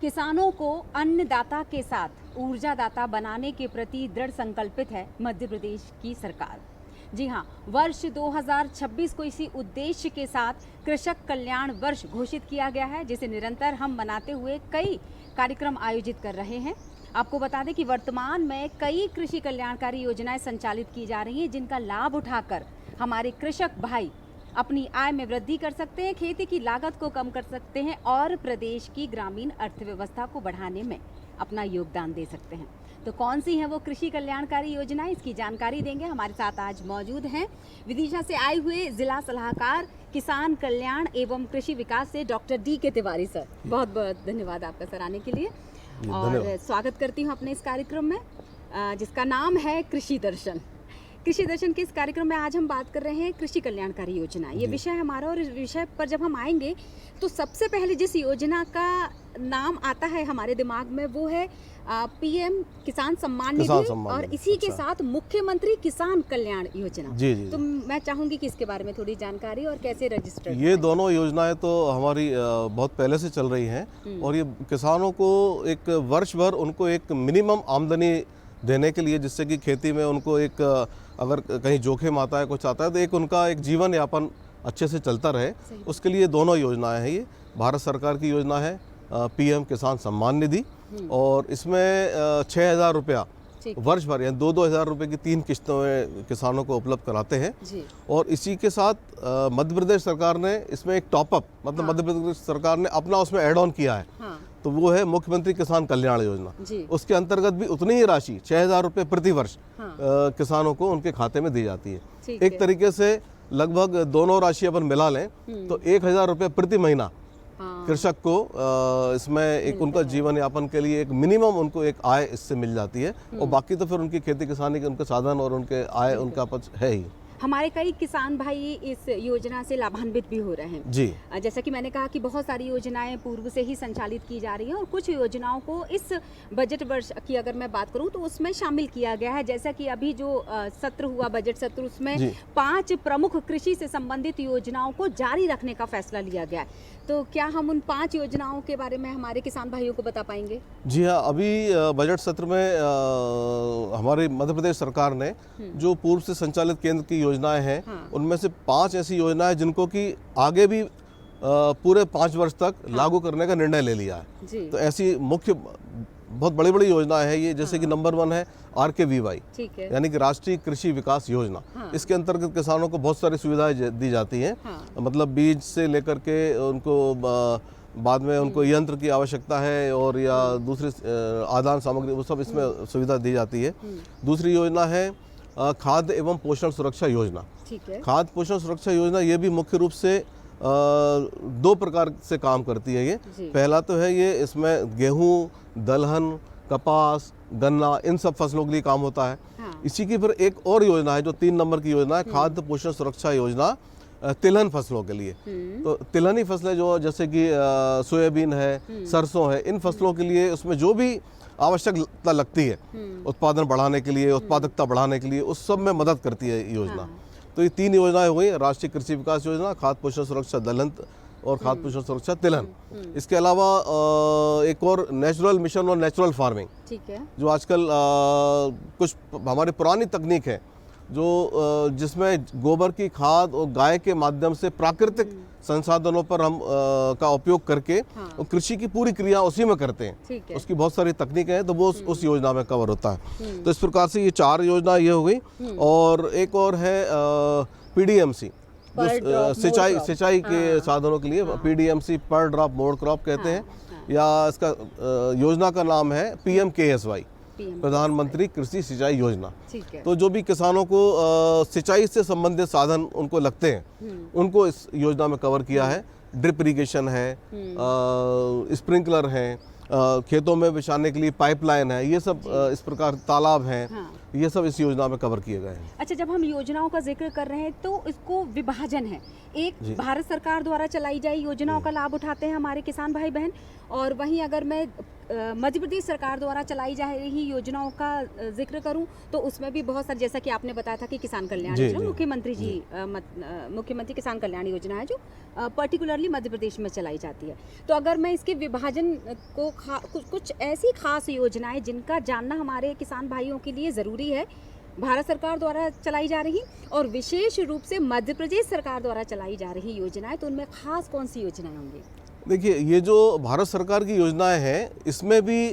किसानों को अन्नदाता के साथ ऊर्जादाता बनाने के प्रति दृढ़ संकल्पित है मध्य प्रदेश की सरकार। जी हाँ, वर्ष 2026 को इसी उद्देश्य के साथ कृषक कल्याण वर्ष घोषित किया गया है, जिसे निरंतर हम मनाते हुए कई कार्यक्रम आयोजित कर रहे हैं। आपको बता दें कि वर्तमान में कई कृषि कल्याणकारी योजनाएं संचालित की जा रही हैं, जिनका लाभ उठाकर हमारे कृषक भाई अपनी आय में वृद्धि कर सकते हैं, खेती की लागत को कम कर सकते हैं और प्रदेश की ग्रामीण अर्थव्यवस्था को बढ़ाने में अपना योगदान दे सकते हैं। तो कौन सी हैं वो कृषि कल्याणकारी योजनाएं, इसकी जानकारी देंगे। हमारे साथ आज मौजूद हैं विदिशा से आए हुए जिला सलाहकार किसान कल्याण एवं कृषि विकास से डॉक्टर D.K. तिवारी सर। बहुत बहुत धन्यवाद आपका सर आने के लिए और स्वागत करती हूँ अपने इस कार्यक्रम में जिसका नाम है कृषि दर्शन। कृषि दर्शन के इस कार्यक्रम में आज हम बात कर रहे हैं कृषि कल्याणकारी योजना, ये विषय हमारा। और इस विषय पर जब हम आएंगे तो सबसे पहले जिस योजना का नाम आता है हमारे दिमाग में वो है PM किसान सम्मान निधि और इसी के साथ मुख्यमंत्री किसान कल्याण योजना। जी जी। तो मैं चाहूंगी कि इसके बारे में थोड़ी जानकारी और कैसे रजिस्टर। ये दोनों योजनाएं तो हमारी बहुत पहले से चल रही हैं और ये किसानों को एक वर्ष भर उनको एक मिनिमम आमदनी देने के लिए, जिससे कि खेती में उनको एक अगर कहीं जोखिम आता है, कुछ आता है, तो एक उनका एक जीवन यापन अच्छे से चलता रहे, उसके लिए दोनों योजनाएं हैं। ये भारत सरकार की योजना है PM किसान सम्मान निधि और इसमें 6,000 रुपया वर्ष भर यानी 2-2 हज़ार रुपये की 3 किस्तों में किसानों को उपलब्ध कराते हैं। और इसी के साथ मध्य प्रदेश सरकार ने इसमें एक टॉपअप, मतलब मध्य प्रदेश सरकार ने अपना उसमें ऐड ऑन किया है, तो वो है मुख्यमंत्री किसान कल्याण योजना। उसके अंतर्गत भी उतनी ही राशि 6,000 रुपये प्रति वर्ष किसानों को उनके खाते में दी जाती है। एक तरीके से लगभग दोनों राशि अपन मिला लें तो 1,000 रुपये प्रति महीना कृषक को इसमें एक उनका जीवन यापन के लिए एक मिनिमम उनको एक आय इससे मिल जाती है और बाकी तो फिर उनकी खेती किसानी के उनके साधन और उनके आय उनका पक्ष है ही। हमारे कई किसान भाई इस योजना से लाभान्वित भी हो रहे हैं जी। जैसा कि मैंने कहा कि बहुत सारी योजनाएं पूर्व से ही संचालित की जा रही हैं और कुछ योजनाओं को इस बजट वर्ष की अगर मैं बात करूं तो उसमें शामिल किया गया है। जैसा कि अभी जो सत्र हुआ बजट सत्र, उसमें 5 प्रमुख कृषि से संबंधित योजनाओं को जारी रखने का फैसला लिया गया है। तो क्या हम उन 5 योजनाओं के बारे में हमारे किसान भाइयों को बता पाएंगे? जी हाँ, अभी बजट सत्र में हमारे मध्य प्रदेश सरकार ने जो पूर्व से संचालित केंद्र की योजनाएं हैं उनमें से 5 ऐसी योजनाएं जिनको कि आगे भी पूरे 5 वर्ष तक लागू करने का निर्णय ले लिया है। तो ऐसी मुख्य बहुत बड़ी बड़ी योजनाएं हैं ये, जैसे कि नंबर 1 है RKVY यानी कि राष्ट्रीय कृषि विकास योजना। इसके अंतर्गत किसानों को बहुत सारी सुविधाएं दी जाती हैं, मतलब बीज से लेकर के उनको बाद में उनको यंत्र की आवश्यकता है और या दूसरी आदान सामग्री, वो सब इसमें सुविधा दी जाती है। दूसरी योजना है खाद्य एवं पोषण सुरक्षा योजना। खाद्य पोषण सुरक्षा योजना ये भी मुख्य रूप से 2 प्रकार से काम करती है। ये पहला तो है ये इसमें गेहूं, दलहन, कपास, गन्ना, इन सब फसलों के लिए काम होता है। इसी की फिर एक और योजना है जो 3 नंबर की योजना है, खाद्य पोषण सुरक्षा योजना तिलहन फसलों के लिए। तो तिलहनी फसलें जो जैसे कि सोयाबीन है, सरसों है, इन फसलों के लिए उसमें जो भी आवश्यकता लगती है उत्पादन बढ़ाने के लिए, उत्पादकता बढ़ाने के लिए, उस सब में मदद करती है योजना। तो ये 3 योजनाएं हुई, राष्ट्रीय कृषि विकास योजना, खाद्य पोषण सुरक्षा दलहन और खाद्य पोषण सुरक्षा तिलहन। इसके अलावा एक और नेचुरल मिशन और नेचुरल फार्मिंग, ठीक है, जो आजकल कुछ हमारी पुरानी तकनीक है जो जिसमें गोबर की खाद और गाय के माध्यम से प्राकृतिक संसाधनों पर हम का उपयोग करके और कृषि की पूरी क्रिया उसी में करते हैं। उसकी बहुत सारी तकनीकें हैं, तो वो उस योजना में कवर होता है। तो इस प्रकार से ये 4 योजना ये हो गई। और एक और है PDMC, जो सिंचाई के साधनों के लिए PDMC, पर ड्रॉप मोड क्रॉप कहते हैं, या इसका योजना का नाम है PMKSY, प्रधानमंत्री कृषि सिंचाई योजना। तो जो भी किसानों को सिंचाई से संबंधित साधन उनको लगते हैं उनको इस योजना में कवर किया है। ड्रिप इरिगेशन है, स्प्रिंकलर है खेतों में बिछाने के लिए पाइपलाइन है, ये सब इस प्रकार तालाब हैं, हाँ। ये सब इस योजना में कवर किए गए हैं। अच्छा, जब हम योजनाओं का जिक्र कर रहे हैं तो इसको विभाजन है, एक भारत सरकार द्वारा चलाई जाई योजनाओं का लाभ उठाते हैं हमारे किसान भाई बहन, और वहीं अगर मैं मध्य प्रदेश सरकार द्वारा चलाई जा रही योजनाओं का जिक्र करूं तो उसमें भी बहुत सारे, जैसा कि आपने बताया था कि किसान कल्याण योजना मुख्यमंत्री किसान कल्याण योजना है जो पर्टिकुलरली मध्य प्रदेश में चलाई जाती है। तो अगर मैं इसके विभाजन को कुछ ऐसी खास योजनाएं जिनका जानना हमारे किसान भाइयों के लिए ज़रूरी है, भारत सरकार द्वारा चलाई जा रही और विशेष रूप से मध्य प्रदेश सरकार द्वारा चलाई जा रही योजनाएं, तो उनमें खास कौन सी योजनाएं होंगी? देखिए, ये जो भारत सरकार की योजनाएं हैं इसमें भी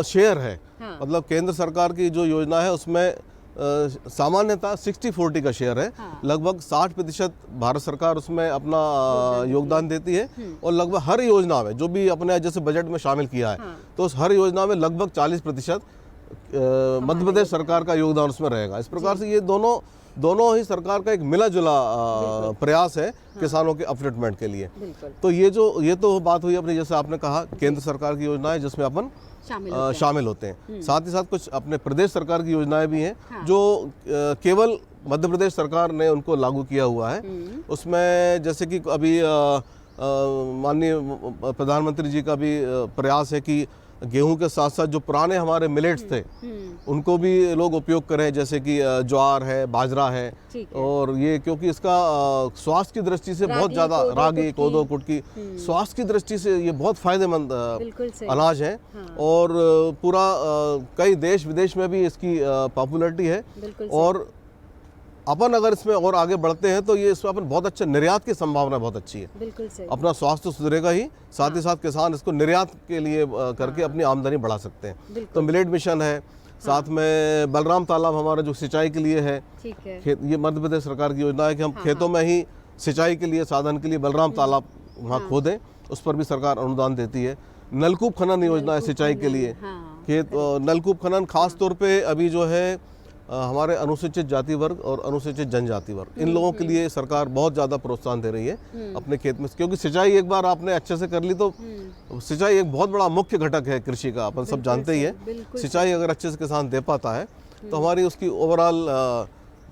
शेयर है। हाँ। मतलब केंद्र सरकार की जो योजना है उसमें सामान्यतः 60-40 का शेयर है। हाँ। लगभग 60% भारत सरकार उसमें अपना योगदान देती है, और लगभग हर योजना में जो भी अपने जैसे बजट में शामिल किया है, हाँ। तो उस हर योजना में लगभग 40% मध्य प्रदेश सरकार का योगदान उसमें रहेगा। इस प्रकार से ये दोनों ही सरकार का एक मिला जुला प्रयास है किसानों के अपलिफ्टमेंट के लिए। तो ये तो बात हुई अपनी, जैसे आपने कहा केंद्र सरकार की योजना है जिसमें अपन शामिल होते हैं। साथ ही साथ कुछ अपने प्रदेश सरकार की योजनाएं भी हैं, हाँ। जो केवल मध्य प्रदेश सरकार ने उनको लागू किया हुआ है। उसमें जैसे कि अभी माननीय प्रधानमंत्री जी का भी प्रयास है कि गेहूं के साथ साथ जो पुराने हमारे मिलेट्स थे उनको भी लोग उपयोग करें, जैसे कि ज्वार है, बाजरा है, और ये क्योंकि इसका स्वास्थ्य की दृष्टि से बहुत ज़्यादा, रागी, कोदो, कुटकी, स्वास्थ्य की दृष्टि से ये बहुत फायदेमंद अनाज है। और पूरा कई देश विदेश में भी इसकी पॉपुलैरिटी है, और अपन अगर इसमें और आगे बढ़ते हैं तो ये इसमें अपन बहुत अच्छा निर्यात की संभावना बहुत अच्छी है। बिल्कुल सही। अपना स्वास्थ्य सुधरेगा ही, साथ ही साथ किसान इसको निर्यात के लिए करके अपनी आमदनी बढ़ा सकते हैं। तो मिलेट मिशन है, साथ में बलराम तालाब हमारा जो सिंचाई के लिए है, ये मध्य प्रदेश सरकार की योजना है कि हम खेतों में ही सिंचाई के लिए, साधन के लिए बलराम तालाब वहाँ खोदें, उस पर भी सरकार अनुदान देती है। नलकूप खनन योजना है सिंचाई के लिए, खेत नलकूप खनन खास तौर पे अभी जो है हमारे अनुसूचित जाति वर्ग और अनुसूचित जनजाति वर्ग, इन लोगों के लिए सरकार बहुत ज़्यादा प्रोत्साहन दे रही है अपने खेत में, क्योंकि सिंचाई एक बार आपने अच्छे से कर ली तो सिंचाई एक बहुत बड़ा मुख्य घटक है कृषि का, अपन सब जानते ही है। सिंचाई अगर अच्छे से किसान दे पाता है तो हमारी उसकी ओवरऑल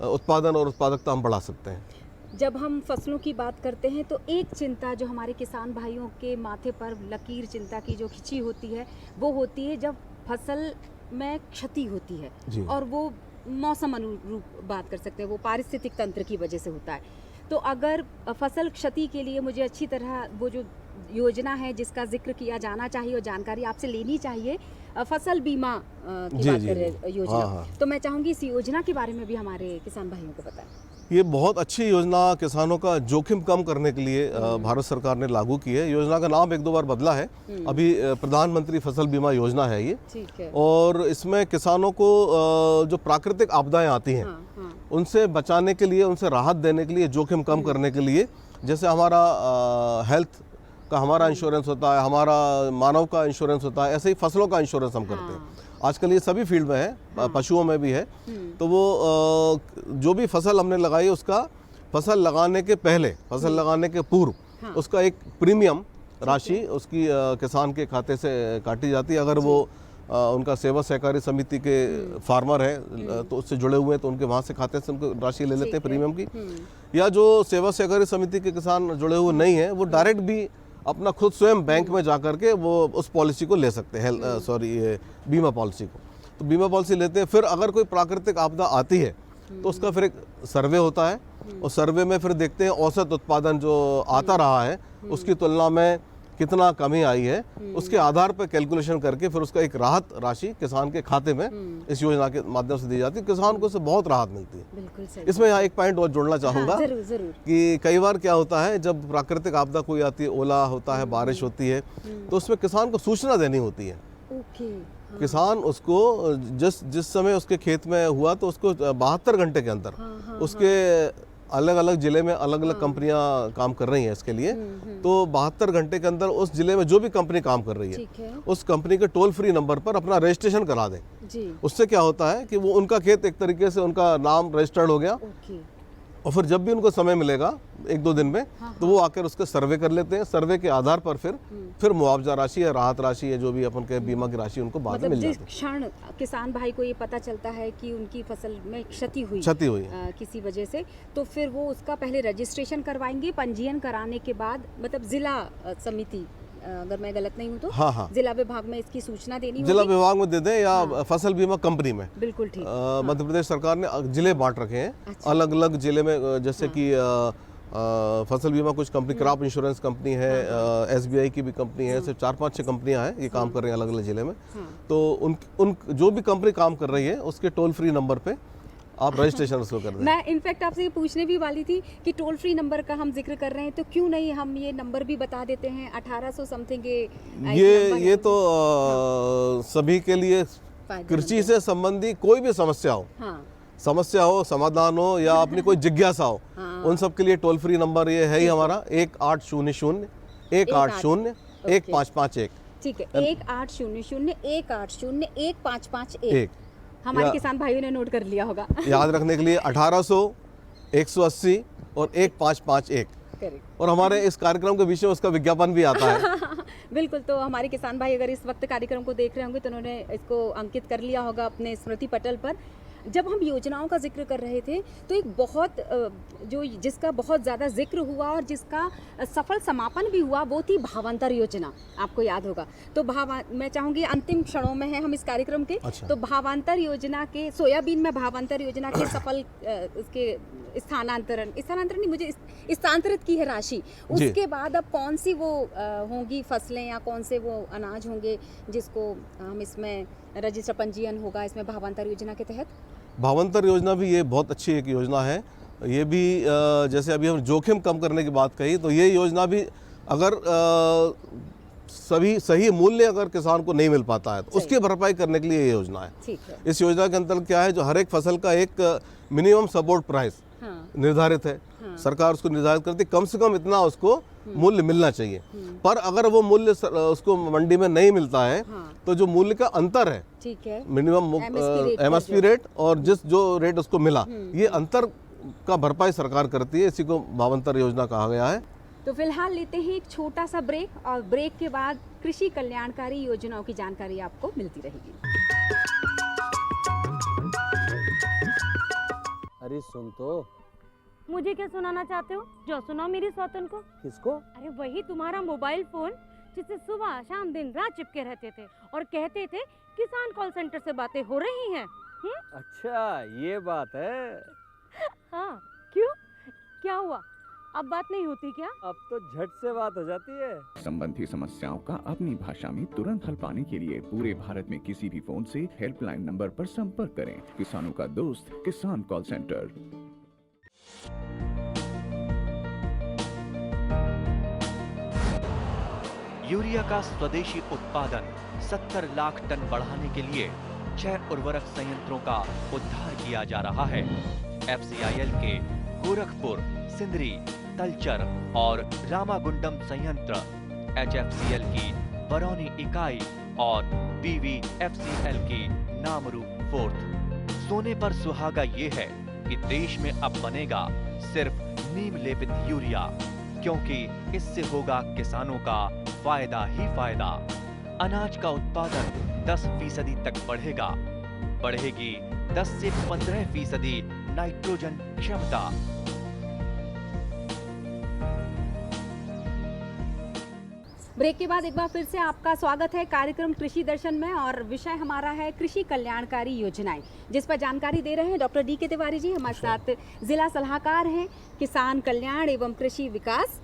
उत्पादन और उत्पादकता हम बढ़ा सकते हैं। जब हम फसलों की बात करते हैं तो एक चिंता जो हमारे किसान भाइयों के माथे पर लकीर चिंता की जो खिंची होती है वो होती है जब फसल में क्षति होती है, और वो मौसम अनुरूप बात कर सकते हैं, वो पारिस्थितिक तंत्र की वजह से होता है। तो अगर फसल क्षति के लिए मुझे अच्छी तरह वो जो योजना है जिसका जिक्र किया जाना चाहिए और जानकारी आपसे लेनी चाहिए, फसल बीमा की बात कर रहे योजना, तो मैं चाहूँगी इस योजना के बारे में भी हमारे किसान भाइयों को बताएं। ये बहुत अच्छी योजना किसानों का जोखिम कम करने के लिए भारत सरकार ने लागू की है। योजना का नाम 1-2 बार बदला है, अभी प्रधानमंत्री फसल बीमा योजना है ये। ठीक है। और इसमें किसानों को जो प्राकृतिक आपदाएं आती हैं उनसे बचाने के लिए, उनसे राहत देने के लिए, जोखिम कम करने के लिए, जैसे हमारा हेल्थ का हमारा इंश्योरेंस होता है, हमारा मानव का इंश्योरेंस होता है, ऐसे ही फसलों का इंश्योरेंस हम करते हैं। आजकल ये सभी फील्ड में है, पशुओं में भी है। तो वो जो भी फसल हमने लगाई उसका फसल लगाने के पहले, फसल लगाने के पूर्व उसका एक प्रीमियम राशि उसकी किसान के खाते से काटी जाती है। अगर वो उनका सेवा सहकारी समिति के फार्मर है तो उससे जुड़े हुए हैं तो उनके वहाँ से खाते से उनको राशि ले लेते हैं प्रीमियम की, या जो सेवा सहकारी समिति के किसान जुड़े हुए नहीं हैं वो डायरेक्ट भी अपना खुद स्वयं बैंक में जा कर के वो उस पॉलिसी को ले सकते हैं, बीमा पॉलिसी को। तो बीमा पॉलिसी लेते हैं, फिर अगर कोई प्राकृतिक आपदा आती है तो उसका फिर एक सर्वे होता है, और सर्वे में फिर देखते हैं औसत उत्पादन जो आता रहा है उसकी तुलना में कितना कमी आई है, उसके आधार पर कैलकुलेशन करके फिर उसका एक राहत राशि किसान के खाते में इस योजना के माध्यम से दी जाती है। किसान को इससे बहुत राहत मिलती है। बिल्कुल सही। इसमें यहाँ एक पॉइंट और जोड़ना चाहूँगा कि कई बार क्या होता है जब प्राकृतिक आपदा कोई आती है, ओला होता है, बारिश होती है, तो उसमें किसान को सूचना देनी होती है। किसान उसको जिस समय उसके खेत में हुआ तो उसको 72 घंटे के अंदर उसके अलग अलग जिले में अलग अलग कंपनियां काम कर रही हैं इसके लिए, तो 72 घंटे के अंदर उस जिले में जो भी कंपनी काम कर रही है उस कंपनी के टोल फ्री नंबर पर अपना रजिस्ट्रेशन करा दें। उससे क्या होता है कि वो उनका खेत एक तरीके से उनका नाम रजिस्टर्ड हो गया, और फिर जब भी उनको समय मिलेगा 1-2 दिन में, तो वो आकर उसके सर्वे कर लेते हैं। सर्वे के आधार पर फिर मुआवजा राशि या राहत राशि या जो भी अपन के बीमा की राशि उनको बाद में मतलब मिल जिस जाती क्षण किसान भाई को ये पता चलता है कि उनकी फसल में क्षति हुई है। किसी वजह से, तो फिर वो उसका पहले रजिस्ट्रेशन करवाएंगे। पंजीयन कराने के बाद मतलब जिला समिति, अगर मैं गलत नहीं हूँ तो हाँ, जिला विभाग में इसकी सूचना देनी होगी। जिला विभाग में दे दें या फसल बीमा कंपनी में। बिल्कुल ठीक। मध्य प्रदेश सरकार ने जिले बांट रखे हैं। अच्छा। अलग अलग जिले में, जैसे कि फसल बीमा कुछ कंपनी, क्रॉप इंश्योरेंस कंपनी है, SBI की भी कंपनी है, सिर्फ 4-5-6 कंपनियां हैं ये काम कर रही हैं अलग अलग जिले में। तो उन जो भी कंपनी काम कर रही है उसके टोल फ्री नंबर पे आप रजिस्ट्रेशन उसको कर दें। मैं इनफैक्ट आपसे ये पूछने भी वाली थी कि टोल फ्री नंबर का हम जिक्र कर रहे हैं, तो क्यों नहीं हम ये नंबर भी बता देते हैं 1800 समथिंग। ये तो सभी के लिए कृषि से संबंधी कोई भी समस्या हो, समस्या हो, समाधान हो या अपनी कोई जिज्ञासा हो, उन सब के लिए टोल फ्री नंबर ये है ही हमारा 1800-180-1551। ठीक है, 1800-180-1551। हमारे किसान भाइयों ने नोट कर लिया होगा। याद रखने के लिए 1800, 180 और 1551। और हमारे इस कार्यक्रम के विषय में उसका विज्ञापन भी आता है। बिल्कुल, तो हमारे किसान भाई अगर इस वक्त कार्यक्रम को देख रहे होंगे तो उन्होंने इसको अंकित कर लिया होगा अपने स्मृति पटल पर। जब हम योजनाओं का जिक्र कर रहे थे तो एक बहुत जिसका बहुत ज़्यादा जिक्र हुआ और जिसका सफल समापन भी हुआ वो थी भावांतर योजना, आपको याद होगा। तो मैं चाहूँगी, अंतिम क्षणों में है हम इस कार्यक्रम के। अच्छा। तो भावांतर योजना के, सोयाबीन में भावांतर योजना के सफल उसके स्थानांतरित की है राशि। उसके बाद अब कौन सी वो होंगी फसलें या कौन से वो अनाज होंगे जिसको हम इसमें रजिस्टर पंजीयन होगा इसमें भावांतर योजना के तहत? भावांतर योजना भी ये बहुत अच्छी एक योजना है। ये भी जैसे अभी हम जोखिम कम करने की बात कही, तो ये योजना भी अगर सही मूल्य अगर किसान को नहीं मिल पाता है तो उसकी भरपाई करने के लिए ये योजना है। ठीक है। इस योजना के अंतर्गत क्या है, जो हर एक फसल का एक मिनिमम सपोर्ट प्राइस निर्धारित है। सरकार उसको निर्धारित करती, कम से कम इतना उसको मूल्य मिलना चाहिए। पर अगर वो मूल्य उसको मंडी में नहीं मिलता है, तो जो मूल्य का अंतर है, ठीक है, मिनिमम MSP रेट और जो रेट उसको मिला, ये अंतर का भरपाई सरकार करती है। इसी को भावांतर योजना कहा गया है। तो फिलहाल लेते हैं एक छोटा सा ब्रेक, और ब्रेक के बाद कृषि कल्याणकारी योजनाओं की जानकारी आपको मिलती रहेगी। अरे सुन तो। मुझे क्या सुनाना चाहते हो? जो सुनाओ मेरी सौतन को। किसको? अरे वही तुम्हारा मोबाइल फोन जिससे सुबह शाम दिन रात चिपके रहते थे और कहते थे किसान कॉल सेंटर से बातें हो रही हैं। अच्छा ये बात है। हाँ, क्यों, क्या हुआ? अब बात नहीं होती क्या? अब तो झट से बात हो जाती है। संबंधी समस्याओं का अपनी भाषा में तुरंत हल पाने के लिए पूरे भारत में किसी भी फोन से हेल्पलाइन नंबर पर संपर्क करें। किसानों का दोस्त किसान कॉल सेंटर। यूरिया का स्वदेशी उत्पादन 70 लाख टन बढ़ाने के लिए 6 उर्वरक संयंत्रों का उद्धार किया जा रहा है। FCIL के गोरखपुर, सिंदरी, तलचर और रामागुंडम संयंत्र, HFCL की बरौनी इकाई और BVFCL की नामरू फोर्थ। सोने पर सुहागा ये है कि देश में अब बनेगा सिर्फ नीम लेपित यूरिया, क्योंकि इससे होगा किसानों का फायदा ही फायदा। अनाज का उत्पादन 10% तक बढ़ेगा। बढ़ेगी 10 से 15% नाइट्रोजन क्षमता। ब्रेक के बाद एक बार फिर से आपका स्वागत है कार्यक्रम कृषि दर्शन में, और विषय हमारा है कृषि कल्याणकारी योजनाएं, जिस पर जानकारी दे रहे हैं डॉक्टर DK तिवारी जी। हमारे साथ जिला सलाहकार हैं किसान कल्याण एवं कृषि विकास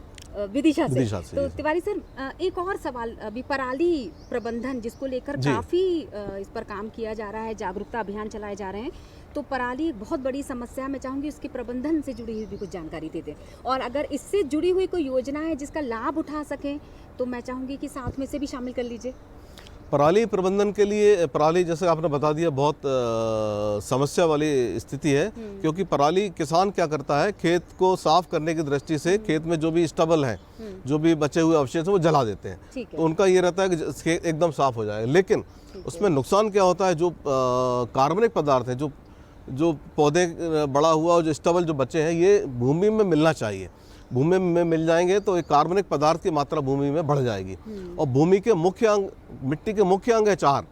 विदिशा से। तो तिवारी सर, एक और सवाल, अभी पराली प्रबंधन जिसको लेकर काफी इस पर काम किया जा रहा है, जागरूकता अभियान चलाए जा रहे हैं। तो पराली एक बहुत बड़ी समस्या है, मैं चाहूँगी उसके प्रबंधन से जुड़ी हुई भी कुछ जानकारी दे दें, और अगर इससे जुड़ी हुई कोई योजना है जिसका लाभ उठा सकें तो मैं चाहूँगी कि साथ में से भी शामिल कर लीजिए। पराली प्रबंधन के लिए, पराली जैसे आपने बता दिया बहुत समस्या वाली स्थिति है, क्योंकि पराली किसान क्या करता है, खेत को साफ करने की दृष्टि से खेत में जो भी स्टबल है, जो भी बचे हुए अवशेष हैं वो जला देते हैं। तो उनका ये रहता है कि खेत एकदम साफ हो जाए, लेकिन उसमें नुकसान क्या होता है, जो कार्बनिक पदार्थ हैं, जो जो पौधे बड़ा हुआ और जो स्टबल जो बचे हैं ये भूमि में मिलना चाहिए। भूमि में मिल जाएंगे तो एक कार्बनिक पदार्थ की मात्रा भूमि में बढ़ जाएगी। और भूमि के मुख्य अंग, मिट्टी के मुख्य अंग है 4,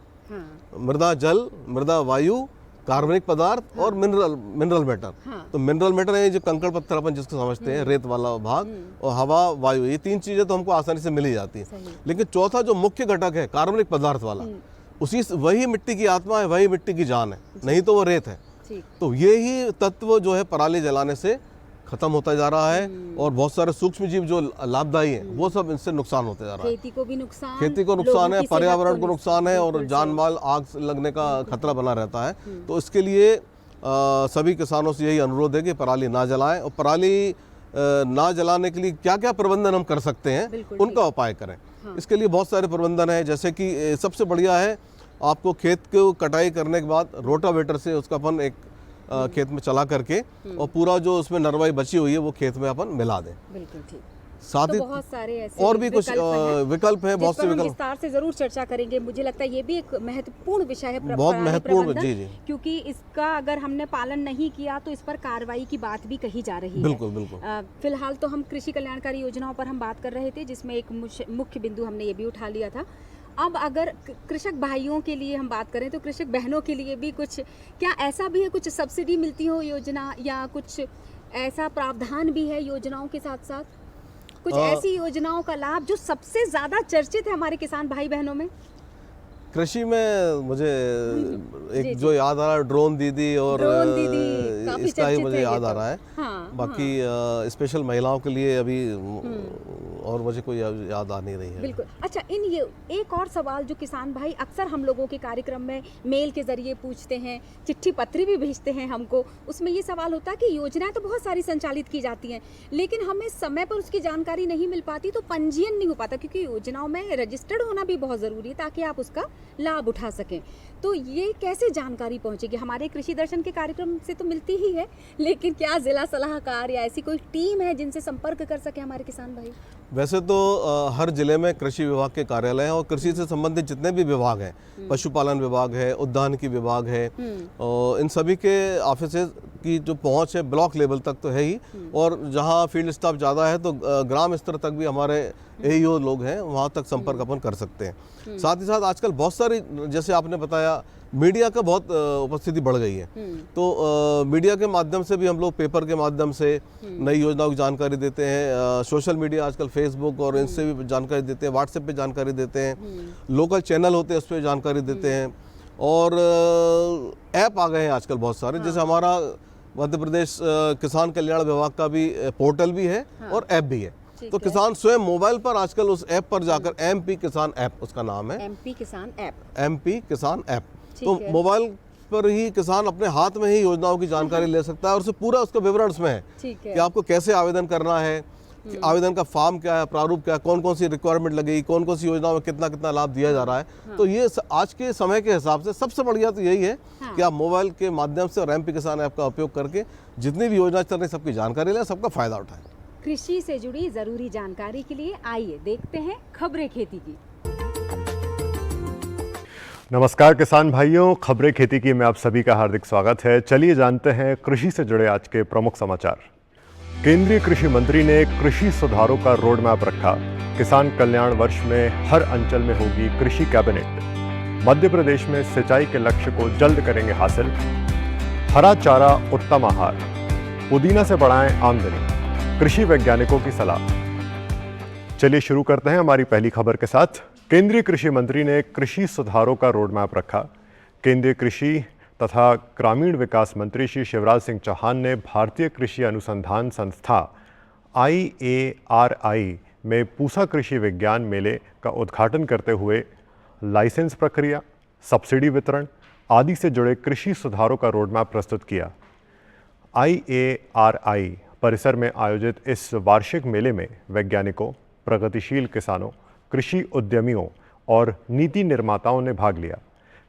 मृदा जल, मृदा वायु, कार्बनिक पदार्थ और मिनरल मैटर। तो मिनरल मैटर है जो कंकड़ पत्थर अपन जिसको समझते हैं, रेत वाला भाग, और हवा वायु, ये 3 चीजें तो हमको आसानी से मिल ही जाती है। लेकिन चौथा जो मुख्य घटक है कार्बनिक पदार्थ वाला, वही मिट्टी की आत्मा है, वही मिट्टी की जान है, नहीं तो वो रेत है। तो यही तत्व जो है पराली जलाने से खत्म होता जा रहा है और बहुत सारे सूक्ष्म जीव जो लाभदायी हैं वो सब इनसे नुकसान होते जा रहा है। खेती को भी नुकसान, खेती को नुकसान है, पर्यावरण को नुकसान है और जान माल आग लगने का खतरा बना रहता है। तो इसके लिए सभी किसानों से यही अनुरोध है कि पराली ना जलाएं, और पराली ना जलाने के लिए क्या क्या प्रबंधन हम कर सकते हैं उनका उपाय करें। इसके लिए बहुत सारे प्रबंधन है, जैसे कि सबसे बढ़िया है आपको खेत को कटाई करने के बाद रोटावेटर से उसका अपन एक खेत में चला करके और पूरा जो उसमें नरवाई बची हुई है वो खेत में अपन मिला दें। बिल्कुल ठीक। साथ ही बहुत सारे ऐसे और भी कुछ विकल्प हैं, बहुत से विकल्प विस्तार से जरूर चर्चा करेंगे। मुझे लगता है ये भी एक महत्वपूर्ण विषय है, बहुत महत्वपूर्ण, जी जी, क्योंकि इसका अगर हमने पालन नहीं किया तो इस पर कार्रवाई की बात भी कही जा रही है। बिल्कुल बिल्कुल। फिलहाल तो हम कृषि कल्याणकारी योजनाओं पर हम बात कर रहे थे, जिसमें एक मुख्य बिंदु हमने ये भी उठा लिया था। अब अगर कृषक भाइयों के लिए हम बात करें तो कृषक बहनों के लिए भी कुछ, क्या ऐसा भी है कुछ सब्सिडी मिलती हो योजना, या कुछ ऐसा प्रावधान भी है योजनाओं के साथ साथ, कुछ ऐसी योजनाओं का लाभ जो सबसे ज्यादा चर्चित है हमारे किसान भाई बहनों में? कृषि में मुझे एक जो याद आ रहा है ड्रोन दीदी, और इसका ही मुझे याद आ रहा है। बाकी स्पेशल महिलाओं के लिए अभी और मुझे कोई याद आ नहीं रही है। बिल्कुल। अच्छा, ये एक और सवाल जो किसान भाई अक्सर हम लोगों के कार्यक्रम में मेल के जरिए पूछते हैं, चिट्ठी पत्री भी भेजते हैं हमको, उसमें ये सवाल होता है कि योजनाएं तो बहुत सारी संचालित की जाती हैं लेकिन हमें समय पर उसकी जानकारी नहीं मिल पाती, तो पंजीयन नहीं हो पाता, क्योंकि योजनाओं में रजिस्टर्ड होना भी बहुत ज़रूरी है ताकि आप उसका लाभ उठा सकें। तो ये कैसे जानकारी पहुंचेगी? हमारे कृषि दर्शन के कार्यक्रम से तो मिलती ही है, लेकिन क्या जिला सलाहकार या ऐसी कोई टीम है जिनसे संपर्क कर सके हमारे किसान भाई? वैसे तो हर जिले में कृषि विभाग के कार्यालय हैं और कृषि से संबंधित जितने भी विभाग हैं, पशुपालन विभाग है, उद्यानिकी विभाग है, और इन सभी के ऑफिसेज की जो पहुंच है ब्लॉक लेवल तक तो है ही, और जहां फील्ड स्टाफ ज़्यादा है तो ग्राम स्तर तक भी हमारे AEO लोग हैं, वहां तक संपर्क अपन कर सकते हैं। साथ ही साथ आजकल बहुत सारी, जैसे आपने बताया, मीडिया का बहुत उपस्थिति बढ़ गई है, तो मीडिया के माध्यम से भी हम लोग पेपर के माध्यम से नई योजनाओं की जानकारी देते हैं। सोशल मीडिया आजकल फेसबुक और इनसे भी जानकारी देते हैं, व्हाट्सएप पे जानकारी देते हैं, लोकल चैनल होते हैं उस पर जानकारी देते हैं, और ऐप आ गए हैं आजकल बहुत सारे। जैसे हमारा मध्य प्रदेश किसान कल्याण विभाग का भी पोर्टल भी है और ऐप भी है, तो किसान स्वयं मोबाइल पर आजकल उस ऐप पर जाकर MP किसान ऐप, उसका नाम है MP किसान ऐप, MP किसान ऐप, तो मोबाइल पर ही किसान अपने हाथ में ही योजनाओं की जानकारी ले सकता है और उससे पूरा उसका विवरण उसमें है कि आपको कैसे आवेदन करना है, कि आवेदन का फॉर्म क्या है, प्रारूप क्या है, कौन कौन सी रिक्वायरमेंट लगेगी, कौन कौन सी योजनाओं में कितना कितना लाभ दिया जा रहा है। तो ये आज के समय के हिसाब से सबसे बढ़िया तो यही है कि आप मोबाइल के माध्यम से और MP किसान ऐप का उपयोग करके जितनी भी योजना चल रही सबकी जानकारी लें, सबका फायदा उठाएं। कृषि से जुड़ी जरूरी जानकारी के लिए आइए देखते हैं खबरें खेती की। नमस्कार किसान भाइयों, खबरें खेती की में आप सभी का हार्दिक स्वागत है। चलिए जानते हैं कृषि से जुड़े आज के प्रमुख समाचार। केंद्रीय कृषि मंत्री ने कृषि सुधारों का रोड मैप रखा। किसान कल्याण वर्ष में हर अंचल में होगी कृषि कैबिनेट। मध्य प्रदेश में सिंचाई के लक्ष्य को जल्द करेंगे हासिल। हरा चारा उत्तम आहार, पुदीना से बढ़ाएं आमदनी, कृषि वैज्ञानिकों की सलाह। चलिए शुरू करते हैं हमारी पहली खबर के साथ। केंद्रीय कृषि मंत्री ने कृषि सुधारों का रोड मैप रखा। केंद्रीय कृषि तथा ग्रामीण विकास मंत्री श्री शिवराज सिंह चौहान ने भारतीय कृषि अनुसंधान संस्था IARI में पूसा कृषि विज्ञान मेले का उद्घाटन करते हुए लाइसेंस प्रक्रिया, सब्सिडी वितरण आदि से जुड़े कृषि सुधारों का रोड मैप प्रस्तुत किया। IARI परिसर में आयोजित इस वार्षिक मेले में वैज्ञानिकों, प्रगतिशील किसानों, कृषि उद्यमियों और नीति निर्माताओं ने भाग लिया।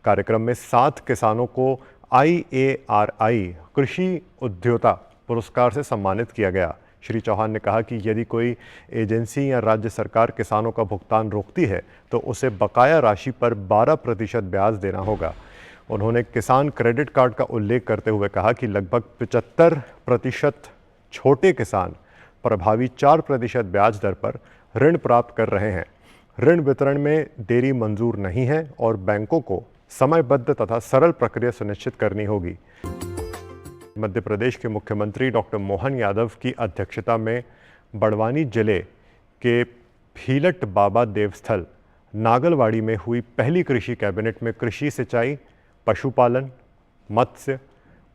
कार्यक्रम में 7 किसानों को IARI कृषि उद्योता पुरस्कार से सम्मानित किया गया। श्री चौहान ने कहा कि यदि कोई एजेंसी या राज्य सरकार किसानों का भुगतान रोकती है तो उसे बकाया राशि पर 12% ब्याज देना होगा। उन्होंने किसान क्रेडिट कार्ड का उल्लेख करते हुए कहा कि लगभग 75% छोटे किसान प्रभावी 4% ब्याज दर पर ऋण प्राप्त कर रहे हैं। ऋण वितरण में देरी मंजूर नहीं है और बैंकों को समयबद्ध तथा सरल प्रक्रिया सुनिश्चित करनी होगी। मध्य प्रदेश के मुख्यमंत्री डॉक्टर मोहन यादव की अध्यक्षता में बड़वानी जिले के भीलट बाबा देवस्थल नागलवाड़ी में हुई पहली कृषि कैबिनेट में कृषि, सिंचाई, पशुपालन, मत्स्य,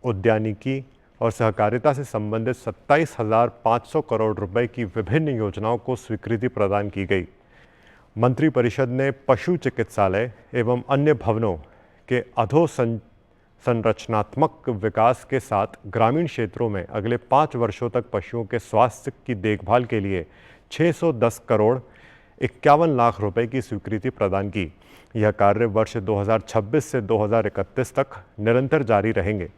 उद्यानिकी और सहकारिता से संबंधित 27,500 करोड़ रुपए की विभिन्न योजनाओं को स्वीकृति प्रदान की गई। मंत्रिपरिषद ने पशु चिकित्सालय एवं अन्य भवनों के अधोसंरचनात्मक विकास के साथ ग्रामीण क्षेत्रों में अगले 5 वर्षों तक पशुओं के स्वास्थ्य की देखभाल के लिए 610 करोड़ 51 लाख रुपए की स्वीकृति प्रदान की। यह कार्य वर्ष 2026 से 2031 तक निरंतर जारी रहेंगे।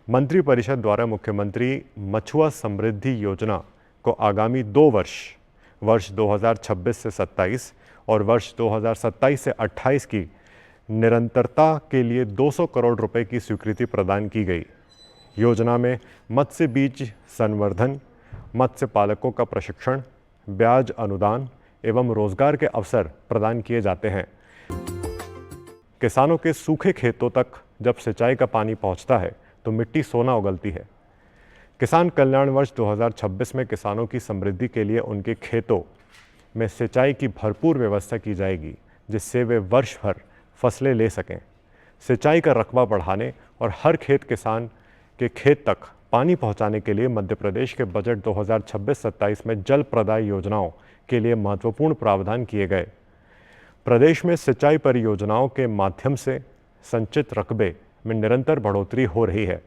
मंत्रिपरिषद द्वारा मुख्यमंत्री मछुआ समृद्धि योजना को आगामी 2 वर्ष 2026 से 27 और वर्ष 2027 से 28 की निरंतरता के लिए 200 करोड़ रुपए की स्वीकृति प्रदान की गई। योजना में मत्स्य बीज संवर्धन, मत्स्य पालकों का प्रशिक्षण, ब्याज अनुदान एवं रोजगार के अवसर प्रदान किए जाते हैं। किसानों के सूखे खेतों तक जब सिंचाई का पानी पहुंचता है तो मिट्टी सोना उगलती है। किसान कल्याण वर्ष 2026 में किसानों की समृद्धि के लिए उनके खेतों में सिंचाई की भरपूर व्यवस्था की जाएगी, जिससे वे वर्ष भर फसलें ले सकें। सिंचाई का रकबा बढ़ाने और हर किसान के खेत तक पानी पहुंचाने के लिए मध्य प्रदेश के बजट 2026-27 में जल प्रदाय योजनाओं के लिए महत्वपूर्ण प्रावधान किए गए। प्रदेश में सिंचाई परियोजनाओं के माध्यम से संचित रकबे में निरंतर बढ़ोतरी हो रही है।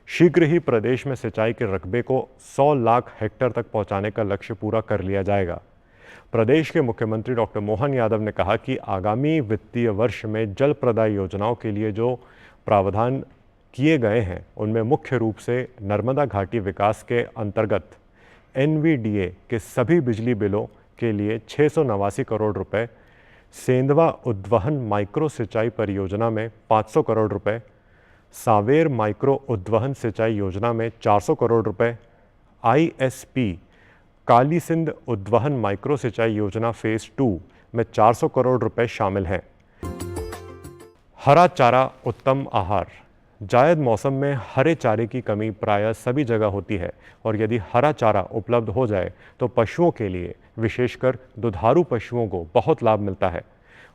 शीघ्र ही प्रदेश में सिंचाई के रकबे को 100 लाख हेक्टेयर तक पहुंचाने का लक्ष्य पूरा कर लिया जाएगा। प्रदेश के मुख्यमंत्री डॉक्टर मोहन यादव ने कहा कि आगामी वित्तीय वर्ष में जल प्रदाय योजनाओं के लिए जो प्रावधान किए गए हैं उनमें मुख्य रूप से नर्मदा घाटी विकास के अंतर्गत NVDA के सभी बिजली बिलों के लिए 689 करोड़ रुपए, सेंधवा उद्वहन माइक्रो सिंचाई परियोजना में 500 करोड़ रुपए, सांवेर माइक्रो उद्वहन सिंचाई योजना में 400 करोड़ रुपए, ISP काली सिंध उद्वहन माइक्रो सिंचाई योजना फेज 2 में 400 करोड़ रुपए शामिल हैं। हरा चारा उत्तम आहार। जायद मौसम में हरे चारे की कमी प्रायः सभी जगह होती है और यदि हरा चारा उपलब्ध हो जाए तो पशुओं के लिए, विशेषकर दुधारू पशुओं को बहुत लाभ मिलता है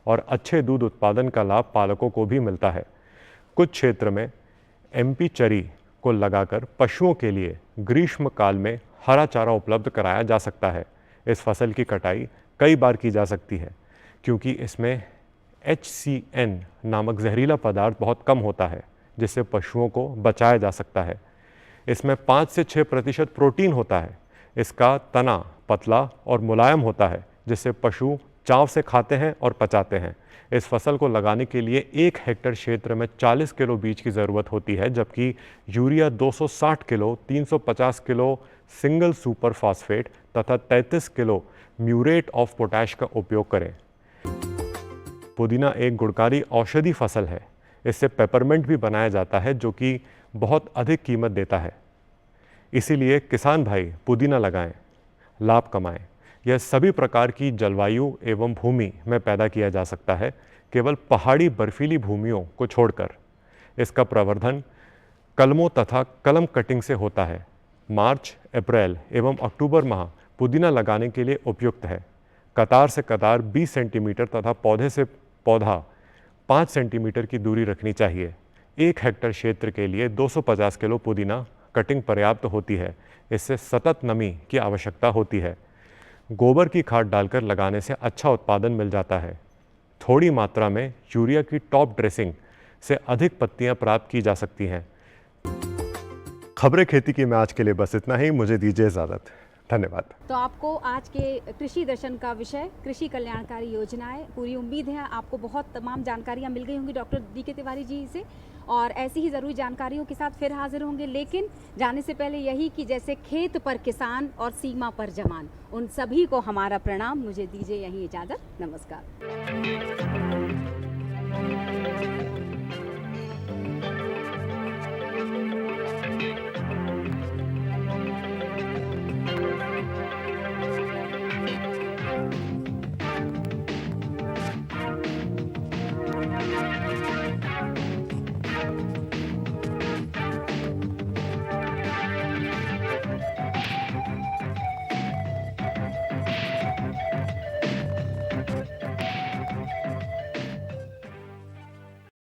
और अच्छे दूध उत्पादन का लाभ पालकों को भी मिलता है। कुछ क्षेत्र में MP चरी को लगाकर पशुओं के लिए ग्रीष्म काल में हरा चारा उपलब्ध कराया जा सकता है। इस फसल की कटाई कई बार की जा सकती है क्योंकि इसमें HCN नामक जहरीला पदार्थ बहुत कम होता है, जिससे पशुओं को बचाया जा सकता है। इसमें 5 से 6% प्रोटीन होता है। इसका तना पतला और मुलायम होता है, जिससे पशु चाव से खाते हैं और पचाते हैं। इस फसल को लगाने के लिए 1 हेक्टेयर क्षेत्र में 40 किलो बीज की ज़रूरत होती है, जबकि urea 260 kilo, 350 kilo single super phosphate तथा 33 किलो म्यूरेट ऑफ पोटैश का उपयोग करें। पुदीना एक गुणकारी औषधि फसल है। इससे पेपरमेंट भी बनाया जाता है, जो कि बहुत अधिक कीमत देता है। इसीलिए किसान भाई पुदीना लगाएं, लाभ कमाएं। यह सभी प्रकार की जलवायु एवं भूमि में पैदा किया जा सकता है, केवल पहाड़ी बर्फीली भूमियों को छोड़कर। इसका प्रवर्धन कलमों तथा कलम कटिंग से होता है। मार्च, अप्रैल एवं अक्टूबर माह पुदीना लगाने के लिए उपयुक्त है। कतार से कतार 20 सेंटीमीटर तथा पौधे से पौधा 5 सेंटीमीटर की दूरी रखनी चाहिए। 1 हेक्टेयर क्षेत्र के लिए 250 किलो पुदीना कटिंग पर्याप्त होती है। इससे सतत नमी की आवश्यकता होती है। गोबर की खाद डालकर लगाने से अच्छा उत्पादन मिल जाता है। थोड़ी मात्रा में यूरिया की टॉप ड्रेसिंग से अधिक पत्तियां प्राप्त की जा सकती हैं। खबरें खेती की में आज के लिए बस इतना ही। मुझे दीजिए इजाज़त। धन्यवाद। तो आपको आज के कृषि दर्शन का विषय कृषि कल्याणकारी योजनाएं, पूरी उम्मीद है आपको बहुत तमाम जानकारियां मिल गई होंगी डॉक्टर DK तिवारी जी से, और ऐसी ही ज़रूरी जानकारियों के साथ फिर हाजिर होंगे। लेकिन जाने से पहले यही कि जैसे खेत पर किसान और सीमा पर जवान, उन सभी को हमारा प्रणाम। मुझे दीजिए यहीं इजाज़त। नमस्कार।